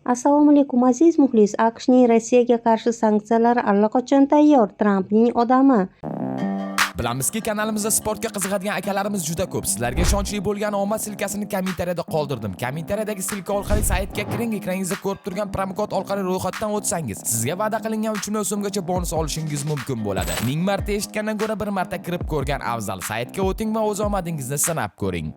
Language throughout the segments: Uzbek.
Assalomu alaykum aziz muxlis. AQShning Rossiyaga qarshi sanksiyalari allaqachon tayyor. Trampning odami. Bilamizki, kanalimizda sportga qiziqadigan akalarimiz juda ko'p. Sizlarga ishonchli bo'lgan omad silkasini kommentariyada qoldirdim. Kommentariyadagi silka orqali saytga kiring, ekraningizda ko'rib turgan promokod orqali ro'yxatdan o'tsangiz, sizga va'da qilingan 3 million so'mgacha bonus olishingiz mumkin bo'ladi. 1000 marta eshitgandan ko'ra 1 marta kirib ko'rgan afzal. Saytga o'ting va o'z omadingizni sinab ko'ring.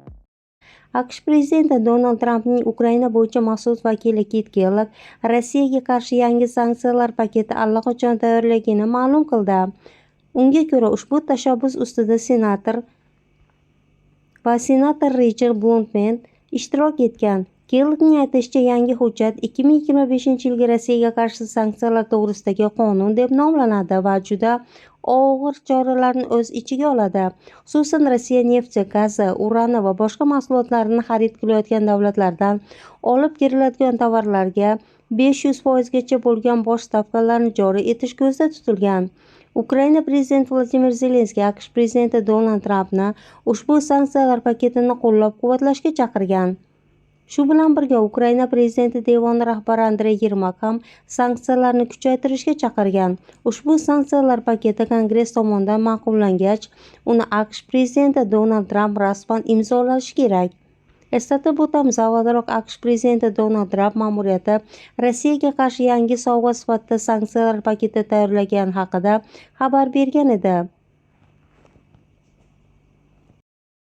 AQSh prezidenti Donald Trampning Ukraina bo'yicha maxsus vakili Kit Kellogg Rossiyaga qarshi yangi sanksiyalar paketi allaqachon tayyorligini ma'lum qildi. Unga ko'ra, ushbu tashabbus ustida senator Richard Blumentman ishtirok etgan. Kelloggning aytishicha, yangi hujjat 2025-yilgi Rossiyaga qarshi sanksiyalar to'g'risidagi qonun deb nomlanadi va juda og'ir choralarni o'z ichiga oladi. Xususan, Rossiya nefti, gazi, urani va boshqa mahsulotlarini xarid qilayotgan davlatlardan olib kelinadigan tovarlarga 500% gacha bo'lgan bosh stavkalarni joriy etish ko'zda tutilgan. Ukraina prezidenti Vladimir Zelenskiy AQSh prezidenti Donald Trampni ushbu sanksiyalar paketini qo'llab-quvvatlashga chaqirgan. Shu bilan birga Ukraina prezidenti devoni rahbari Andrey Yermak ham sanksiyalarni kuchaytirishga chaqirgan. Ushbu sanksiyalar paketi Kongress tomonidan ma'qullangach, uni AQSh prezidenti Donald Tramp rasman imzolashi kerak. Eslatib o'tamiz, avvalroq AQSh prezidenti Donald Tramp ma'muriyati Rossiyaga qarshi yangi sovg'a sifatida sanksiyalar paketi tayyorlagani haqida xabar bergan edi.